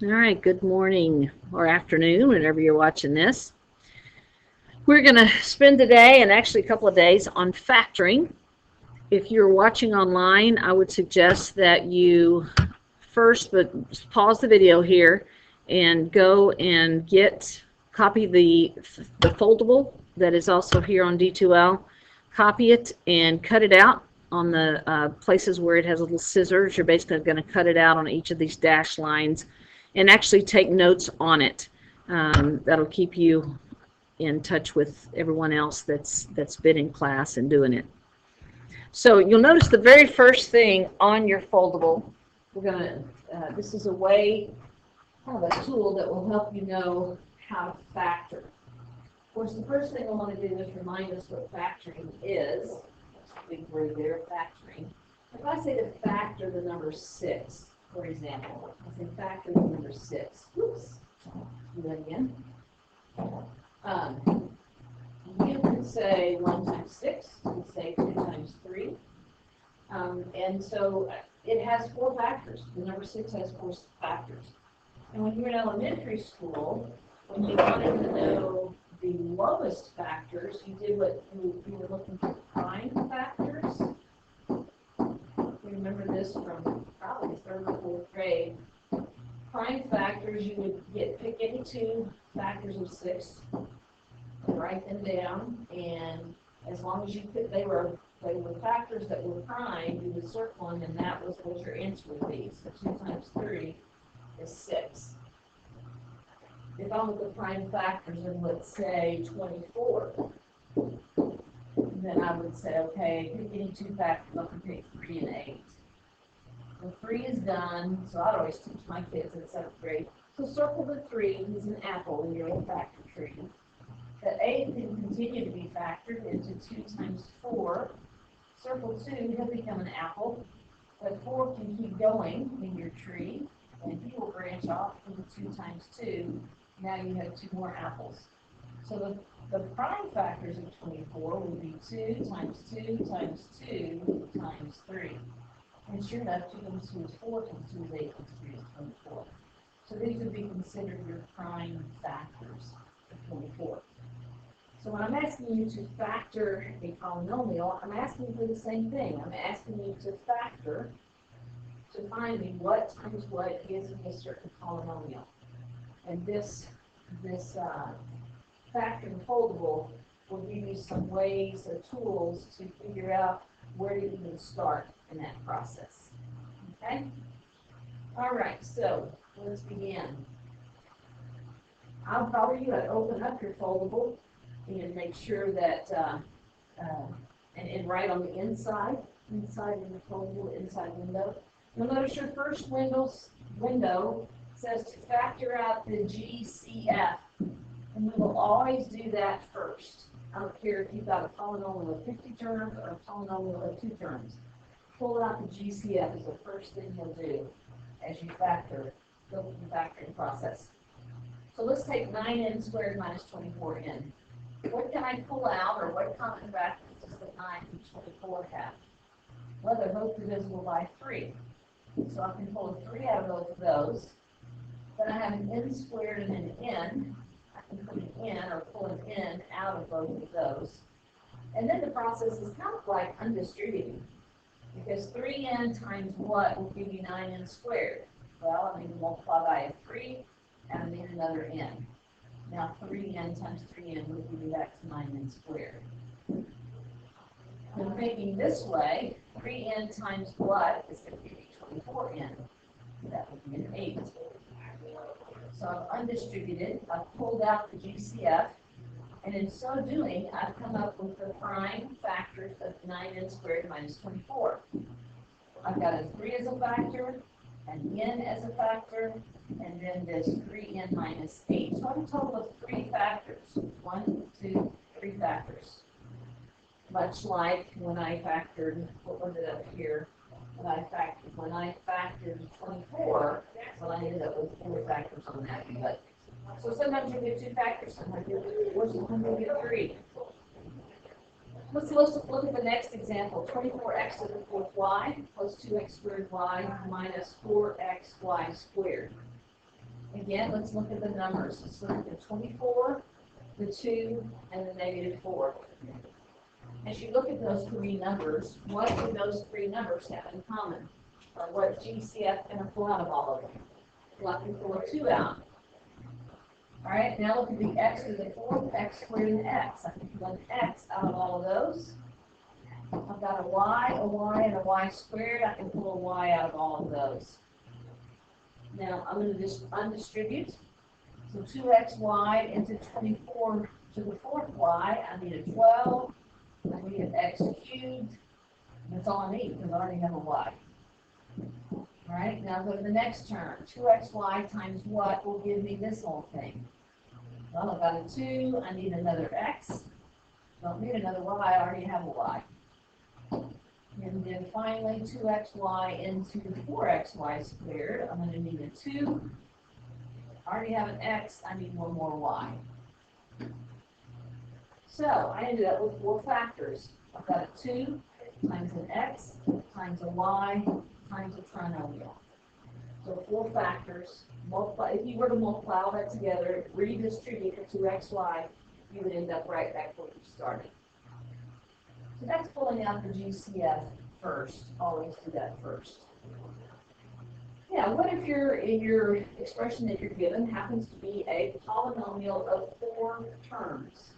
All right, good morning or afternoon, whenever you're watching this. We're going to spend today and actually a couple of days on factoring. If you're watching online, I would suggest that you first pause the video here and go and copy the foldable that is also here on D2L. Copy it and cut it out on the places where it has little scissors. You're basically going to cut it out on each of these dash lines and actually take notes on it. That'll keep you in touch with everyone else that's been in class and doing it. So you'll notice the very first thing on your foldable, this is kind of a tool that will help you know how to factor. Of course, the first thing I want to do is remind us what factoring is. That's a big word there, factoring. If I say to factor the number 6, for example, I say factor the number 6. Oops. Do that again. You could say 1 times 6. You could say 2 times 3. And so it has 4 factors. The number 6 has 4 factors. And when you were in elementary school, when you wanted to know the lowest factors, you did what you were looking for prime factors. You remember this from probably 3rd or 4th grade. Prime factors, you would pick any 2 factors of 6 and write them down, and as long as they were factors that were prime, you would circle them, and that was what your answer would be. So 2 times 3 is 6. If I'm with the prime factors in, let's say, 24, then I would say, okay, pick any 2 factors, I can pick 3 and 8. The 3 is done, so I'd always teach my kids in 7th grade. So circle the 3 as an apple in your own factor tree. The 8 can continue to be factored into 2 times 4. Circle 2, he'll become an apple. The 4 can keep going in your tree, and he will branch off into 2 times 2. Now you have 2 more apples. So the prime factors of 24 would be 2 times 2 times 2 times 3. And sure enough, 2 times 2 is 4, times 2 is 8, times 3 is 24. So these would be considered your prime factors of 24. So when I'm asking you to factor a polynomial, I'm asking you for the same thing. I'm asking you to factor to find me what times what gives me a certain polynomial. And this factoring foldable will give you some ways or tools to figure out where to even start in that process. Okay? All right, so let's begin. If I were you, I'd open up your foldable and make sure that, and write on the inside in the foldable, inside window. You'll notice your first window says to factor out the GCF, and we will always do that first. I don't care if you've got a polynomial of 50 terms or a polynomial of 2 terms. Pull out the GCF is the first thing you'll do as you go through the factoring process. So let's take 9n squared minus 24n. What can I pull out, or what common factors does the 9 and 24 have? Well, they're both divisible by 3. So I can pull a 3 out of both of those. Then I have an n squared and an n. I can put an n or pull an n out of both of those. And then the process is kind of like undistributing, because 3n times what will give you 9n squared? Well, I need to multiply by a 3, and I need another n. Now 3n times 3n will give you back to 9n squared. And thinking this way, 3n times what is going to give you 24n? That would be an 8. So I've undistributed, I've pulled out the GCF, and in so doing, I've come up with the prime factors of 9n squared minus 24. I've got a 3 as a factor, an n as a factor, and then this 3n minus 8. So I have a total of 3 factors. 1, 2, 3 factors. Much like when I factored, what was it up here? When I factored 24, well, I ended up with 4 factors on that. But so sometimes you get 2 factors, sometimes you get 4, sometimes you get 3. Let's look at the next example. 24x to the 4th y plus 2x squared y minus 4xy squared. Again, let's look at the numbers. Let's look at the 24, the 2, and the -4. As you look at those three numbers, what do those three numbers have in common? Or what GCF going to pull out of all of them? Well, I can pull a 2 out. All right, now look at the x to the 4th, x squared, and x. I can pull an x out of all of those. I've got a y, and a y squared. I can pull a y out of all of those. Now, I'm going to just undistribute. So 2xy into 24 to the 4th y. I need a 12. I need an x cubed. That's all I need because I already have a y. All right, now go to the next term. 2xy times what will give me this whole thing? Well, I've got a 2. I need another x. Don't need another y. I already have a y. And then finally, 2xy into 4xy squared. I'm going to need a 2. I already have an x. I need one more y. So I ended up with 4 factors. I've got a 2 times an x times a y times a trinomial. So 4 factors. Multiply. If you were to multiply all that together, redistribute it to xy, you would end up right back where you started. So that's pulling out the GCF first. Always do that first. Yeah, what if your expression that you're given happens to be a polynomial of 4 terms?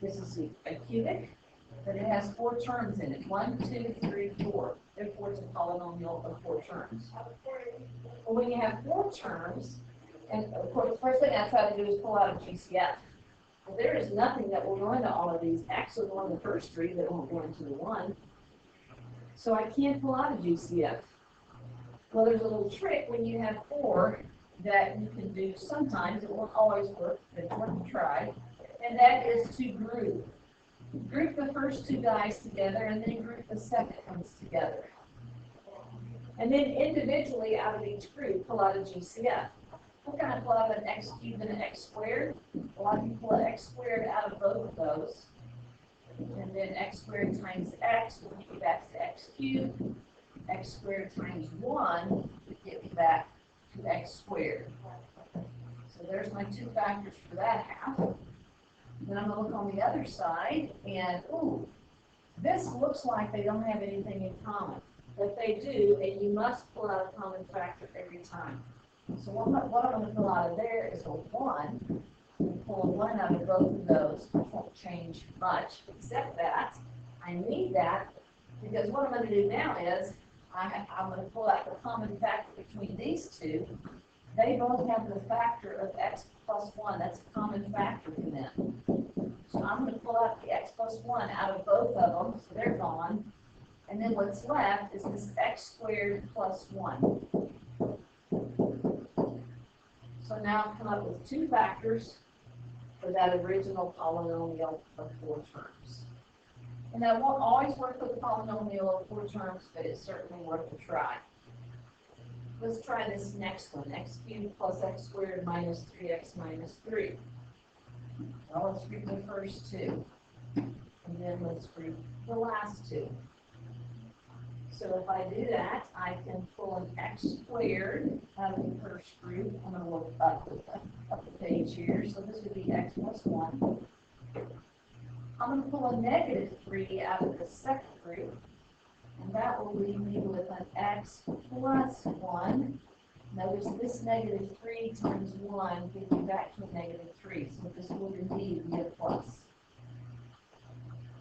This is a cubic, but it has 4 terms in it. 1, 2, 3, 4. Therefore, it's a polynomial of 4 terms. Well, when you have 4 terms, and of course, the first thing I try to do is pull out a GCF. Well, there is nothing that will go into all of these. X will go in the first 3, that won't go into the 1. So I can't pull out a GCF. Well, there's a little trick when you have 4 that you can do sometimes. It won't always work, but it's worth a try. And that is to group. Group the first 2 guys together and then group the second ones together. And then individually out of each group, pull out a GCF. What can I pull out an x cubed and an x squared? Well, I can pull an x squared out of both of those. And then x squared times x will get me back to x cubed. X squared times 1 will get me back to x squared. So there's my 2 factors for that half. Then I'm going to look on the other side, and ooh, this looks like they don't have anything in common. But they do, and you must pull out a common factor every time. So what I'm going to pull out of there is a 1. And pull a 1 out of both of those, which won't change much, except that I need that, because what I'm going to do now is I'm going to pull out the common factor between these 2. They both have the factor of x plus 1. That's a common factor for them. So I'm going to pull out the x plus 1 out of both of them, so they're gone. And then what's left is this x squared plus 1. So now I've come up with 2 factors for that original polynomial of 4 terms. And that won't always work with a polynomial of 4 terms, but it's certainly worth a try. Let's try this next one, x cubed plus x squared minus 3x minus 3. Well, let's group the first 2. And then let's group the last 2. So if I do that, I can pull an x squared out of the first group. I'm going to look up the page here. So this would be x plus 1. I'm going to pull a -3 out of the second group. And that will leave me with an x plus 1. Notice this -3 times 1 gives me back to a -3. So this will indeed be a plus.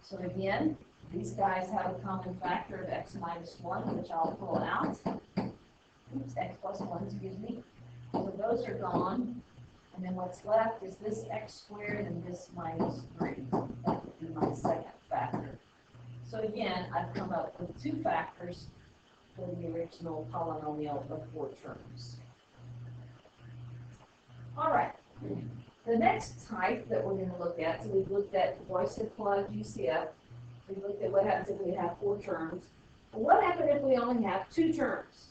So again, these guys have a common factor of x minus 1, which I'll pull out. Oops, x plus 1, excuse me. So those are gone. And then what's left is this x squared and this minus 3. That would be my second factor. So again, I've come up with 2 factors for the original polynomial of 4 terms. All right. The next type that we're going to look at, so we've looked at Boyce Plug GCF. We looked at what happens if we have 4 terms. But what happens if we only have 2 terms?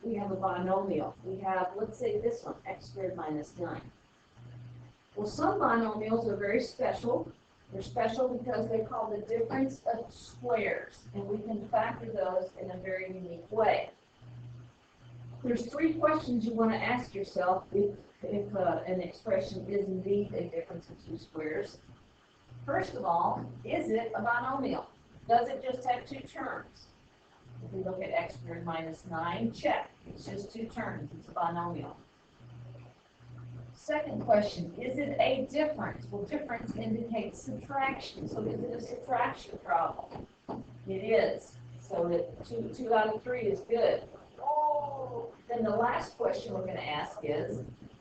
We have a binomial. We have, let's say this one, x squared minus 9. Well, some binomials are very special. They're special because they're called the difference of squares, and we can factor those in a very unique way. There's 3 questions you want to ask yourself an expression is indeed a difference of two squares. First of all, is it a binomial? Does it just have two terms? If we look at x squared minus 9, check. It's just two terms. It's a binomial. Second question, is it a difference? Well, difference indicates subtraction. So is it a subtraction problem? It is. So that two out of 3 is good. Then the last question we're going to ask is,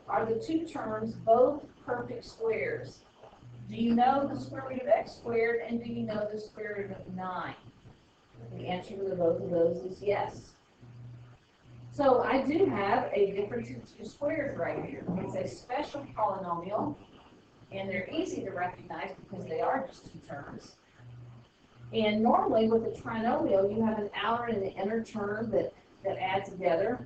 are the two terms both perfect squares? Do you know the square root of x squared, and do you know the square root of 9? The answer to both of those is yes. So I do have a difference in two squares right here. It's a special polynomial, and they're easy to recognize because they are just two terms. And normally with a trinomial, you have an outer and an inner term that add together.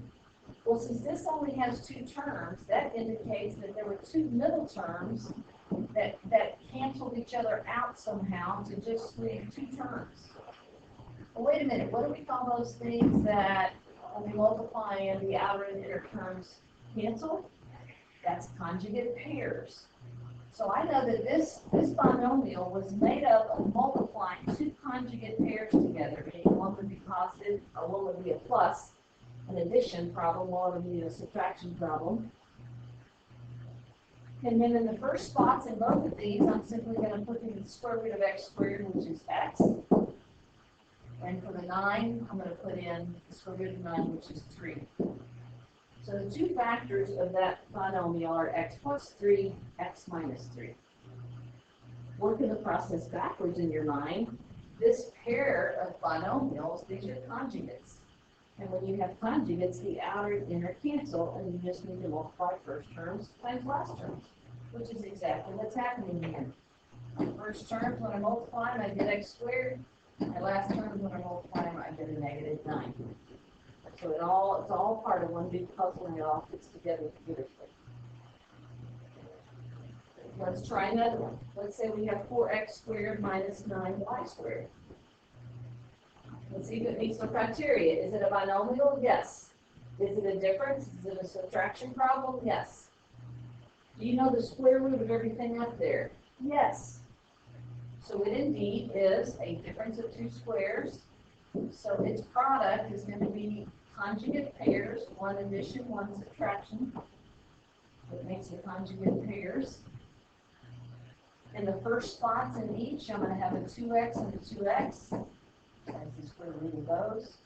Well, since this only has two terms, that indicates that there were two middle terms that canceled each other out somehow to just leave two terms. Well, wait a minute, what do we call those things that when we multiply and the outer and inner terms cancel? That's conjugate pairs. So I know that this binomial was made up of multiplying two conjugate pairs together, meaning one would be positive, or one would be a plus, an addition problem, one would be a subtraction problem. And then in the first spots in both of these, I'm simply going to put in the square root of x squared, which is x. And for the 9, I'm going to put in the square root of 9, which is 3. So the two factors of that binomial are x plus 3, x minus 3. Working the process backwards in your mind, this pair of binomials, these are conjugates. And when you have conjugates, the outer and inner cancel, and you just need to multiply first terms times last terms, which is exactly what's happening here. My first terms, when I multiply them, I get x squared. My last terms, when I multiply them, I get a negative 9. So it's all part of one big puzzle, and it all fits together beautifully. Let's try another one. Let's say we have 4x squared minus 9y squared. Let's see if it meets the criteria. Is it a binomial? Yes. Is it a difference? Is it a subtraction problem? Yes. Do you know the square root of everything up there? Yes. So it indeed is a difference of two squares. So its product is going to be conjugate pairs, one addition, one subtraction. That makes the conjugate pairs. In the first spots in each, I'm going to have a 2x and a 2x. That's the square root of those.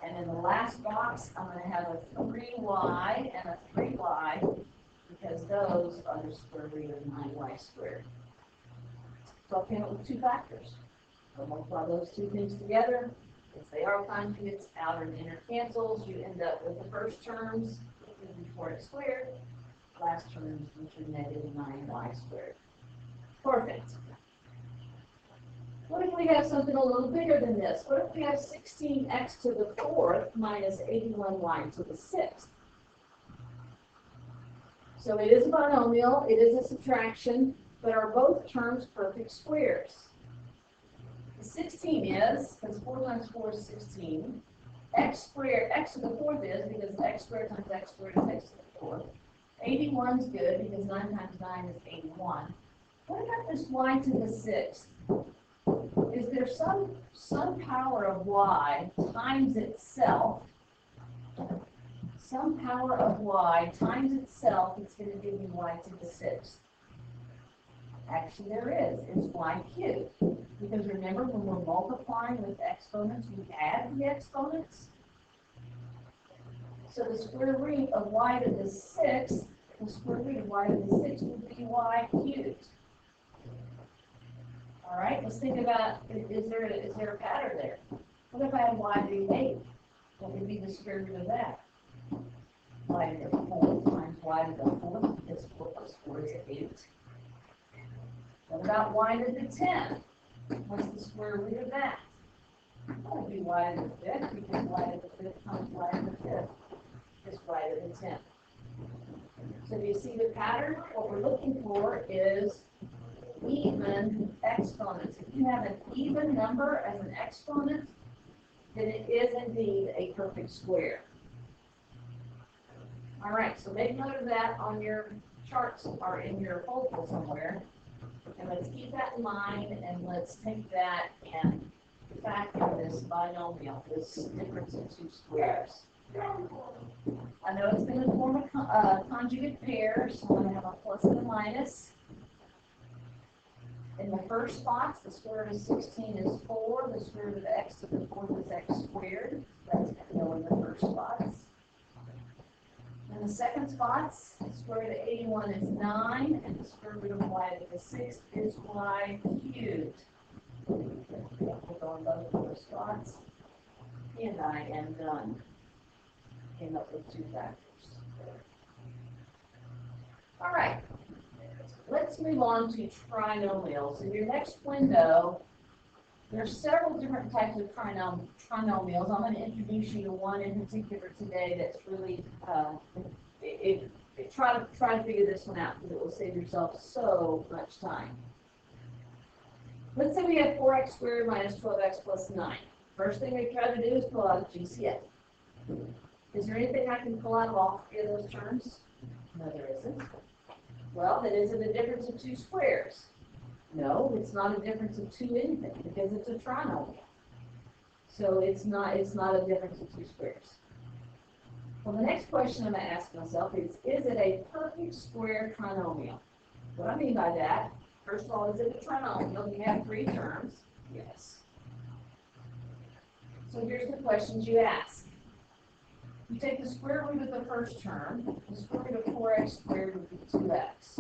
And in the last box, I'm going to have a 3y and a 3y, because those are the square root of 9y squared. So I came up with two factors. I'll multiply those two things together. If they are conjugates, outer and inner cancels, you end up with the first terms, 4x squared, last terms, which are negative 9y squared. Perfect. What if we have something a little bigger than this? What if we have 16x to the 4th minus 81y to the 6th? So it is a binomial, it is a subtraction, but are both terms perfect squares? The 16 is, because 4 times 4 is 16. X squared, x to the 4th is, because x squared times x squared is x to the 4th. 81 is good, because 9 times 9 is 81. What about this y to the 6th? Is there some power of y times itself? Some power of y times itself is going to give you y to the 6th. Actually, there is. It's y cubed. Because remember, when we're multiplying with exponents, we add the exponents. So the square root of y to the 6th, the square root of y to the 6th would be y cubed. All right, let's think about, is there a pattern there? What if I had y to the 8? What would be the square root of that? Y to the 4th times y to the 4th is 4 plus 4 is 8. What about y to the 10th? What's the square root of that? That would be y to the 5th, because y to the 5th times y to the 5th is y to the 10th. So do you see the pattern? What we're looking for is even exponents. If you have an even number as an exponent, then it is indeed a perfect square. All right, so make note of that on your charts or in your folder somewhere. And let's keep that in mind, and let's take that and factor this binomial, this difference in two squares. I know it's going to form a conjugate pair, so I'm going to have a plus and a minus. In the first spot, the square root of 16 is 4. The square root of x to the 4th is x squared. That's going to go in the first spots. In the second spots, the square root of 81 is 9, and the square root of y to the 6th is y cubed. We'll go in both of those spots. And I am done. Came up with two factors. All right. Let's move on to trinomials. In your next window, there are several different types of trinomials. I'm going to introduce you to one in particular today that's really, try to figure this one out because it will save yourself so much time. Let's say we have 4x squared minus 12x plus 9. First thing we try to do is pull out a GCF. Is there anything I can pull out of all three of those terms? No, there isn't. Well, then is it a difference of two squares? No, it's not a difference of two anything because it's a trinomial. So it's not a difference of two squares. Well, the next question I'm going to ask myself is it a perfect square trinomial? What I mean by that, first of all, is it a trinomial? You have three terms. Yes. So here's the questions you ask. You take the square root of the first term. The square root of 4x squared would be 2x.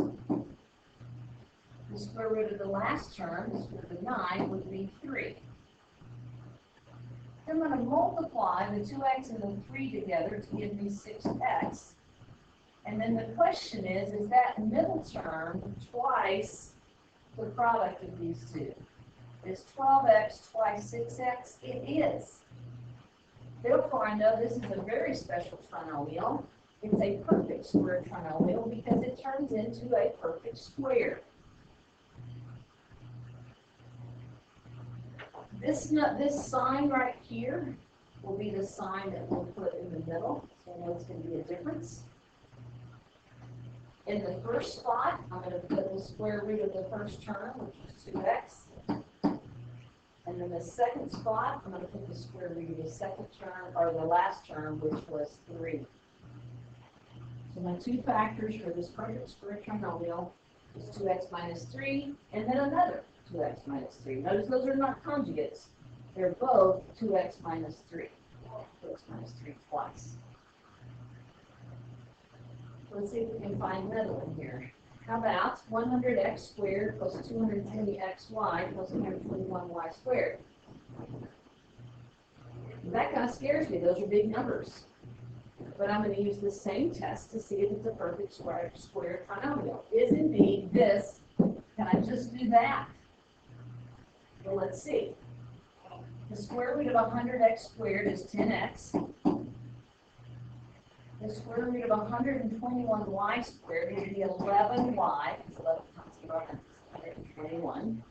The square root of the last term, the square root of 9, would be 3. Then I'm going to multiply the 2x and the 3 together to give me 6x. And then the question is that middle term twice the product of these two? Is 12x twice 6x? It is. Therefore, I know this is a very special trinomial. It's a perfect square trinomial because it turns into a perfect square. This sign right here will be the sign that we'll put in the middle. So I know it's going to be a difference. In the first spot, I'm going to put the square root of the first term, which is 2x. And then the second spot, I'm going to put the square root of the second term, or the last term, which was 3. So my two factors for this perfect square trinomial is 2x minus 3, and then another 2x minus 3. Notice those are not conjugates. They're both 2x minus 3. 2x minus 3 twice. Let's see if we can find middle in here. How about 100x squared plus 220xy plus 121y squared? That kind of scares me. Those are big numbers. But I'm going to use the same test to see if it's a perfect square trinomial. Is indeed this, can I just do that? Well, let's see. The square root of 100x squared is 10x. The square root of 121y squared would be 11y, because 11 times 11 is 121.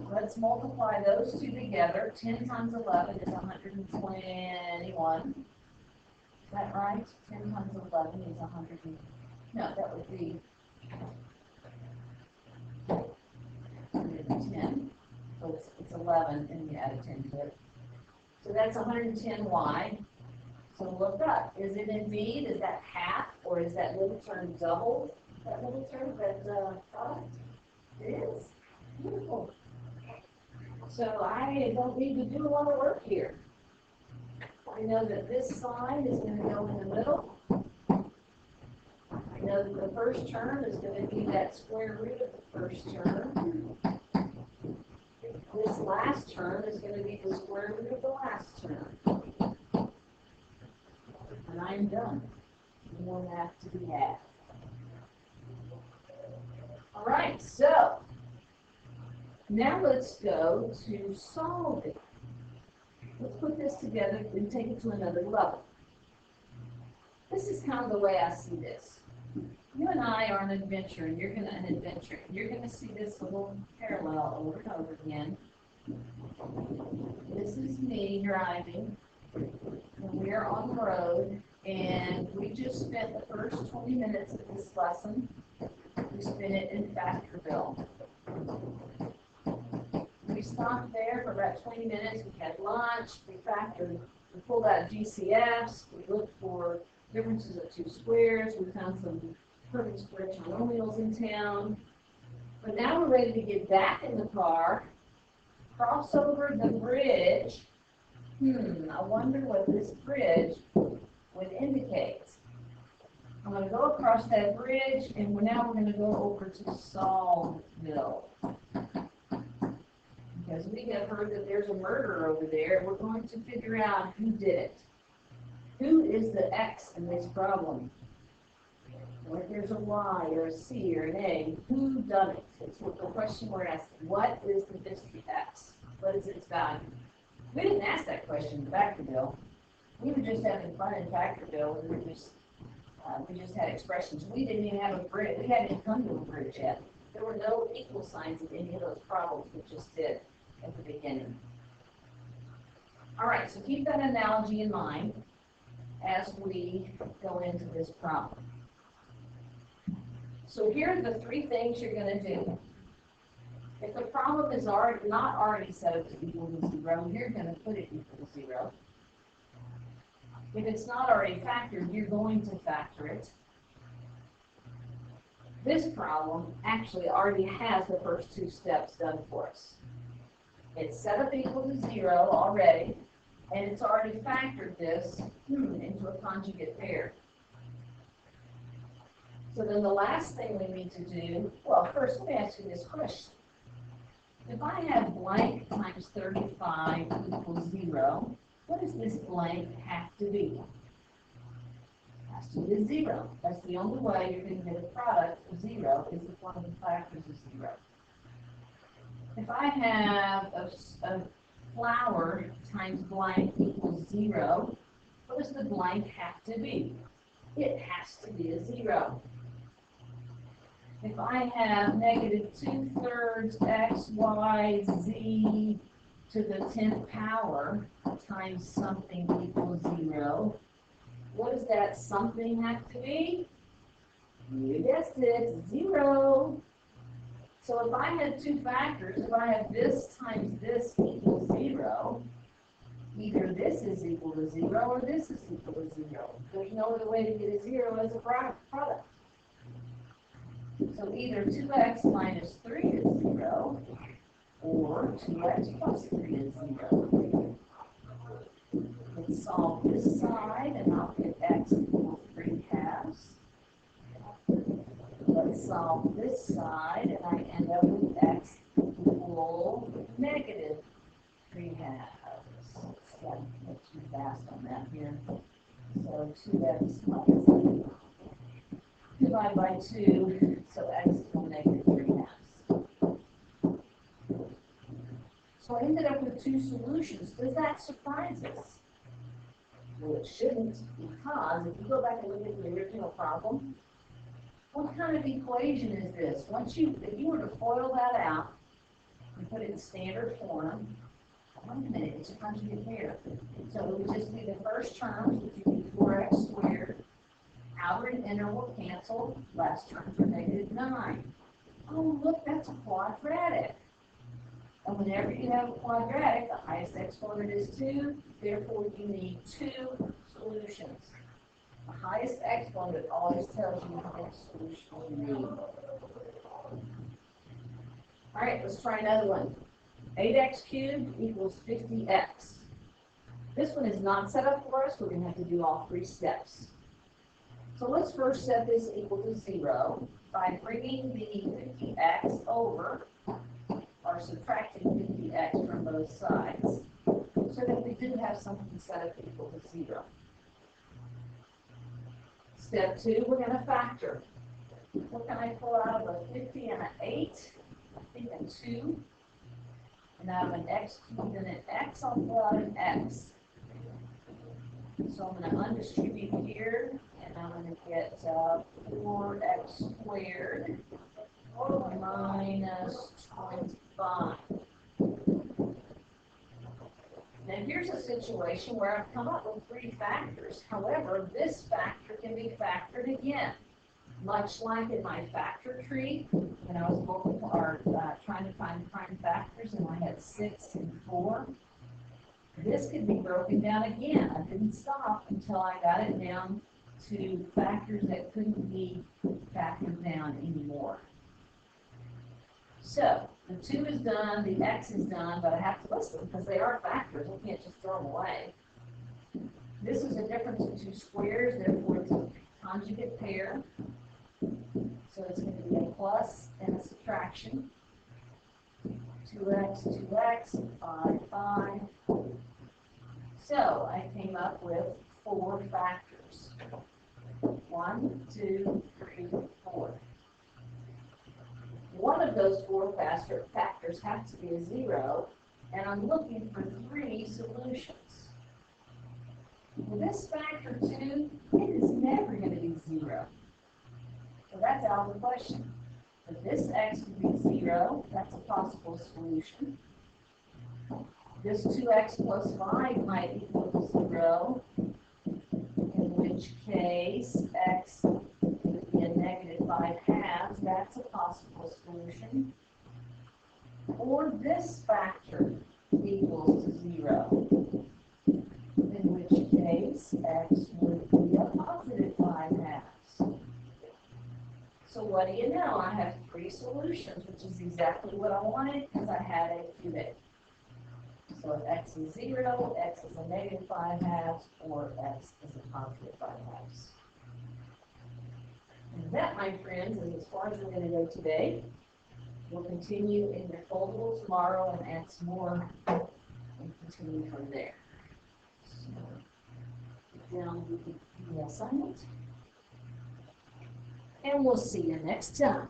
Let's multiply those two together. 10 times 11 is 121. Is that right? 10 times 11 is 100. No, that would be 110. So it's 11, and you add a 10 to it. So that's 110y. So look up. Is it indeed, is that half, or is that little term double? That little term, that product? It is. Beautiful. So I don't need to do a lot of work here. I know that this sign is going to go in the middle. I know that the first term is going to be that square root of the first term. This last term is going to be the square root of the last term. And I'm done. More math to be had. All right, so now let's go to solving. Let's put this together and take it to another level. This is kind of the way I see this. You and I are on an adventure, and you're gonna see this little parallel over and over again. This is me driving, and we're on the road, And we just spent the first 20 minutes of this lesson. We spent it in Factorville. We stopped there for about 20 minutes. We had lunch. We pulled out GCFs. We looked for differences of two squares. We found some perfect square trinomials in town. But now we're ready to get back in the car, cross over the bridge. I wonder what this bridge would indicate. I'm going to go across that bridge, and now we're going to go over to Solveville. Because we have heard that there's a murder over there, we're going to figure out who did it. Who is the X in this problem? Or if there's a Y or a C or an A, who done it? It's the question we're asking. What is the mystery X? What is its value? We didn't ask that question in Factorville. We were just having fun in Factorville. We just had expressions. We didn't even have a bridge. We hadn't even come to a bridge yet. There were no equal signs in any of those problems we just did at the beginning. All right, so keep that analogy in mind as we go into this problem. So here are the three things you're going to do. If the problem is not already set up to equal to 0, you're going to put it equal to 0. If it's not already factored, you're going to factor it. This problem actually already has the first two steps done for us. It's set up equal to 0 already, and it's already factored this into a conjugate pair. So then the last thing we need to do, well, first let me ask you this question. If I have blank times 35 equals 0, what does this blank have to be? It has to be a 0. That's the only way you're going to get a product of 0 is if one of the factors is 0. If I have a flower times blank equals 0, what does the blank have to be? It has to be a 0. If I have negative 2/3 x, y, z to the 10th power times something equals 0, what does that something have to be? You guessed it, 0. So if I had two factors, if I have this times this equals 0, either this is equal to 0 or this is equal to 0. There's no other way to get a 0 as a product. So either 2x minus 3 is 0, or 2x plus 3 is 0. Let's solve this side, and I'll get x equals 3/2. Let's solve this side, and I end up with x equal negative 3/2. Got too fast on that here. So 2x minus 3 divided by 2, so x equals negative 3/2. So I ended up with two solutions. Does that surprise us? Well, it shouldn't, because if you go back and look at the original problem, what kind of equation is this? If you were to FOIL that out and put it in standard form, wait a minute, it's a conjugate pair. So it would just be the first terms, which would be 4x squared. Outer and inner will cancel. Last terms are negative 9. Oh, look, that's a quadratic. And whenever you have a quadratic, the highest exponent is 2. Therefore, you need two solutions. The highest exponent always tells you which solution you need. All right, let's try another one. 8x cubed equals 50x. This one is not set up for us. We're going to have to do all three steps. So let's first set this equal to 0 by bringing the 50x over, or subtracting 50x from both sides, so that we do have something set up equal to 0. Step 2, we're going to factor. What can I pull out of a 50 and an 8? I think a 2. And out of an x cubed and an x, I'll pull out an x. So I'm going to undistribute here, and I'm going to get 4x squared minus 25. Now here here's a situation where I've come up with 3 factors. However, this factor can be factored again. Much like in my factor tree, when I was trying to find prime factors and I had 6 and 4, this could be broken down again. I didn't stop until I got it down to factors that couldn't be factored down anymore. So, the 2 is done, the x is done, but I have to list them because they are factors. I can't just throw them away. This is a difference of 2 squares, therefore it's a conjugate pair. So it's going to be a plus and a subtraction. 2x, 2x, 5, 5. So I came up with 4 factors. 1, 2, 3, 4. One of those 4 factors has to be a 0, and I'm looking for 3 solutions. Well, this factor 2, it is never going to be 0. So that's out of the question. But this x would be 0. That's a possible solution. This 2x plus 5 might equal to 0, in which case x would be a negative 5/2. That's a possible solution. Or this factor equals to 0, in which case x would be a positive 5/2. So what do you know? I have 3 solutions, which is exactly what I wanted because I had a cubic. So if x is 0, x is a negative 5/2, or x is a positive 5/2. And that, my friends, is as far as we're going to go today. We'll continue in your foldable tomorrow and add some more and continue from there. So, down the assignment. And we'll see you next time.